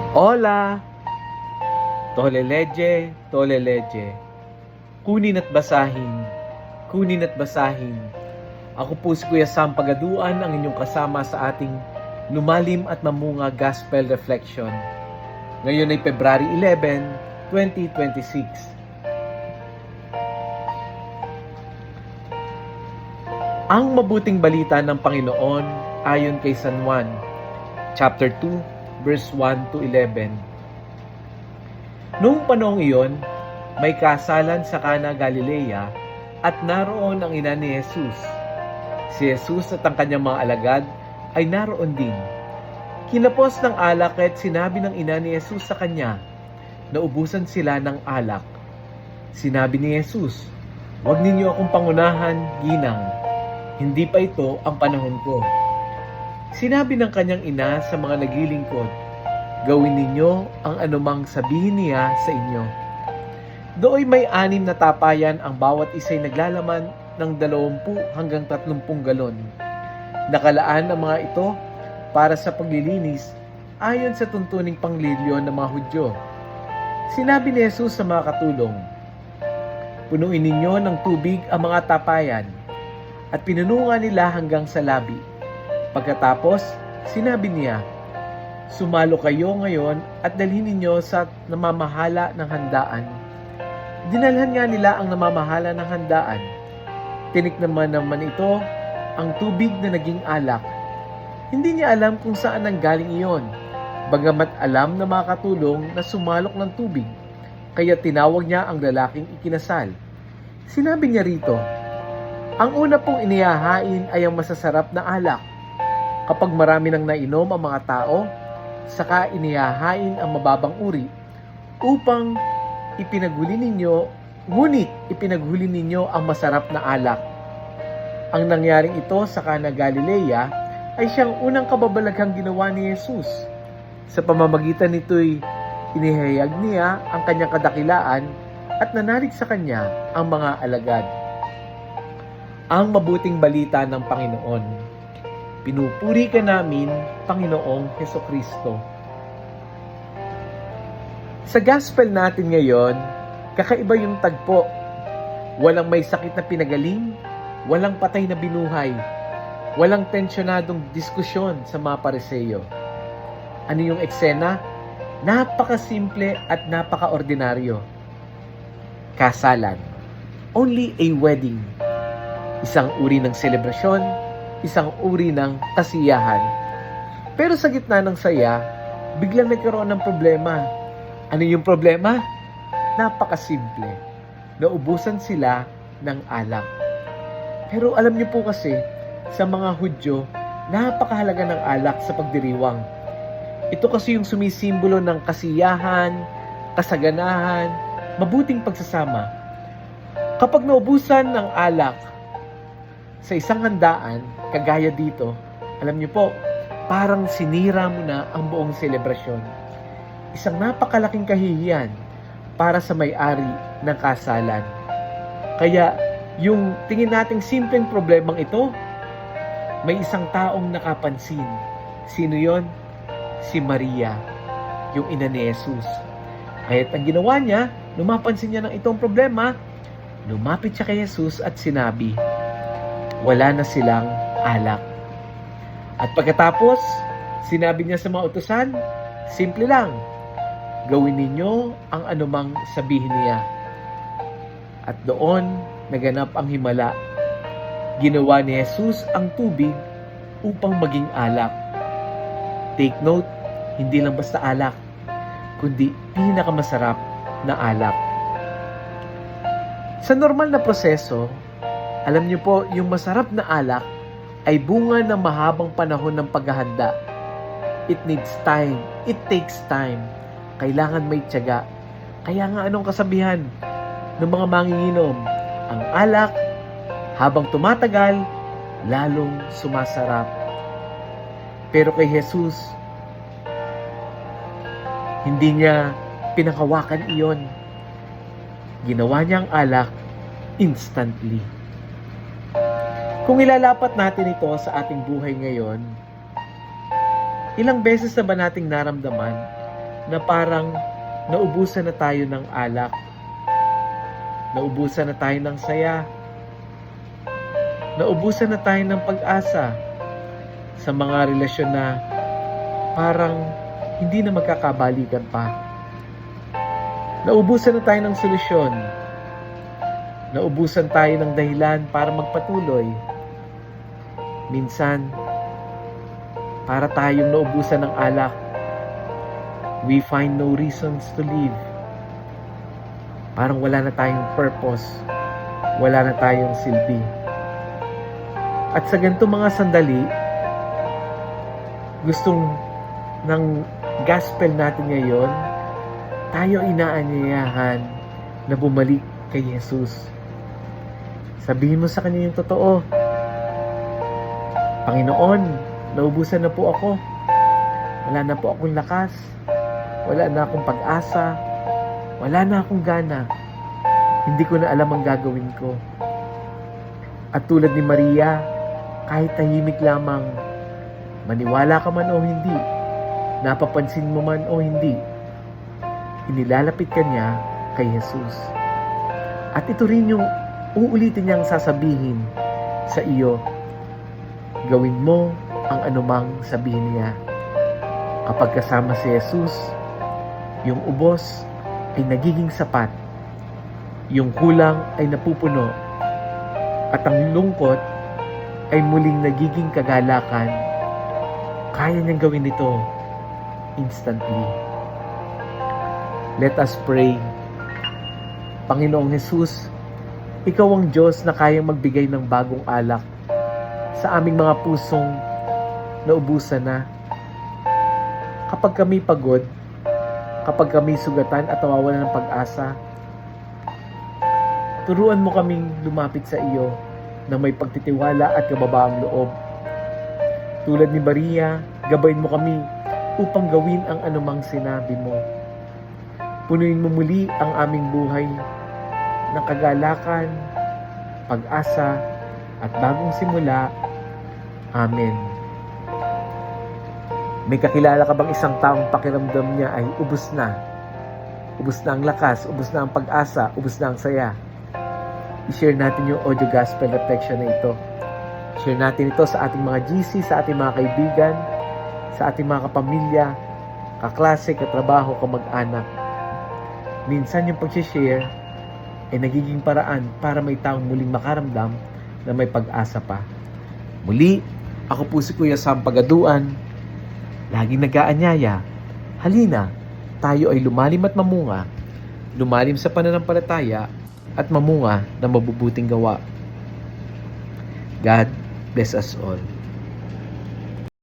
Hola! Toleleje, toleleje. Kunin at basahin, kunin at basahin. Ako po si Kuya Sam Pagaduan, ang inyong kasama sa ating lumalim at mamunga Gospel Reflection. Ngayon ay February 11, 2026. Ang mabuting balita ng Panginoon ayon kay San Juan, chapter 2, verse 1 to 11. Noong panahong iyon, may kasalan sa Cana Galilea at naroon ang ina ni Jesus. Si Jesus at ang kanyang mga alagad ay naroon din. Kinapos ng alak at sinabi ng ina ni Jesus sa kanya, naubusan sila ng alak. Sinabi ni Jesus, "Huwag ninyo akong pangunahan, ginang. Hindi pa ito ang panahon ko." Sinabi ng kanyang ina sa mga naglilingkod, "Gawin ninyo ang anumang sabihin niya sa inyo." Dooy may 6 na tapayan, ang bawat isa'y naglalaman ng 20 hanggang 30 galon. Nakalaan ang mga ito para sa paglilinis ayon sa tuntuning panglilyon ng mga Hudyo. Sinabi ni Jesus sa mga katulong, "Punuin ninyo ng tubig ang mga tapayan," at pinuno nila hanggang sa labi. Pagkatapos, sinabi niya, "Sumalo kayo ngayon at dalhin ninyo sa namamahala ng handaan." Dinalhan nga nila ang namamahala ng handaan. Tinikman naman ito ang tubig na naging alak. Hindi niya alam kung saan nanggaling iyon, bagamat alam ng mga katulong na sumalok ng tubig, kaya tinawag niya ang lalaking ikinasal. Sinabi niya rito, "Ang una pong inihahain ay ang masasarap na alak. Kapag marami nang nainom ang mga tao, saka inihahain ang mababang uri, upang ngunit ipinaghuli ninyo ang masarap na alak." Ang nangyaring ito sa Cana Galilea ay siyang unang kababalaghang ginawa ni Jesus. Sa pamamagitan nito'y inihayag niya ang kanyang kadakilaan at nanalig sa kanya ang mga alagad. Ang mabuting balita ng Panginoon. Pinupuri ka namin, Panginoong Hesukristo. Sa gospel natin ngayon, kakaiba yung tagpo. Walang may sakit na pinagaling, walang patay na binuhay, walang tensyonadong diskusyon sa mga Pariseo. Ano yung eksena? Napakasimple at napakaordinaryo. Kasalan. Only a wedding. Isang uri ng selebrasyon, isang uri ng kasiyahan. Pero sa gitna ng saya, biglang nagkaroon ng problema. Ano yung problema? Napakasimple. Naubusan sila ng alak. Pero alam niyo po kasi, sa mga Hudyo, napakahalaga ng alak sa pagdiriwang. Ito kasi yung sumisimbolo ng kasiyahan, kasaganahan, mabuting pagsasama. Kapag naubusan ng alak sa isang handaan, kagaya dito, alam niyo po, parang sinira mo na ang buong selebrasyon. Isang napakalaking kahihiyan para sa may-ari ng kasalan. Kaya yung tingin nating simpleng problemang ito, may isang taong nakapansin. Sino yon? Si Maria, yung ina ni Jesus. Kaya't ang ginawa niya, lumapansin niya ng itong problema, lumapit siya kay Jesus at sinabi, wala na silang alak. At pagkatapos, sinabi niya sa mga utusan, simple lang, gawin ninyo ang anumang sabihin niya. At doon, naganap ang himala. Ginawa ni Jesus ang tubig upang maging alak. Take note, hindi lang basta alak, kundi pinakamasarap na alak. Sa normal na proseso, alam niyo po, yung masarap na alak ay bunga ng mahabang panahon ng paghahanda. It needs time. It takes time. Kailangan may tiyaga. Kaya nga anong kasabihan ng mga manginginom? Ang alak, habang tumatagal, lalong sumasarap. Pero kay Jesus, hindi niya pinakawakan iyon. Ginawa niya ang alak instantly. Kung ilalapat natin ito sa ating buhay ngayon, ilang beses na ba nating naramdaman na parang naubusan na tayo ng alak, naubusan na tayo ng saya, naubusan na tayo ng pag-asa sa mga relasyon na parang hindi na magkakabalikan pa. Naubusan na tayo ng solusyon. Naubusan tayo ng dahilan para magpatuloy. Minsan, para tayong naubusan ng alak, we find no reasons to live. Parang wala na tayong purpose. Wala na tayong silbi. At sa ganitong mga sandali, gustong ng gospel natin ngayon, tayo inaanyayahan na bumalik kay Jesus. Sabihin mo sa Kanya yung totoo. Panginoon, naubusan na po ako. Wala na po akong lakas. Wala na akong pag-asa. Wala na akong gana. Hindi ko na alam ang gagawin ko. At tulad ni Maria, kahit tahimik lamang, maniwala ka man o hindi, napapansin mo man o hindi, inilalapit ka niya kay Jesus. At ito rin yung uulitin niyang sasabihin sa iyo. Gawin mo ang anumang sabihin niya. Kapag kasama si Jesus, yung ubos ay nagiging sapat, yung kulang ay napupuno, at ang lungkot ay muling nagiging kagalakan. Kaya niyang gawin ito instantly. Let us pray. Panginoong Jesus, Ikaw ang Diyos na kayang magbigay ng bagong alak sa aming mga pusong naubusan na. Kapag kami pagod, kapag kami sugatan at nawawalan ng pag-asa, turuan mo kaming lumapit sa iyo na may pagtitiwala at kababaang loob. Tulad ni Maria, gabayin mo kami upang gawin ang anumang sinabi mo. Punuin mo muli ang aming buhay ng kagalakan, pag-asa, at bagong simula. Amen. May kakilala ka bang isang taong pakiramdam niya ay ubos na? Ubos na ang lakas, ubos na ang pag-asa, ubos na ang saya. I-share natin yung audio gospel reflection na ito. Share natin ito sa ating mga GC, sa ating mga kaibigan, sa ating mga kapamilya, kaklase, katrabaho, kamag-anak. Minsan yung pag-share ay nagiging paraan para may taong muling makaramdam na may pag-asa pa. Muli, ako po si Kuya Sam Pagaduan, laging nag-aanyaya. Halina, tayo ay lumalim at mamunga, lumalim sa pananampalataya at mamunga ng mabubuting gawa. God bless us all.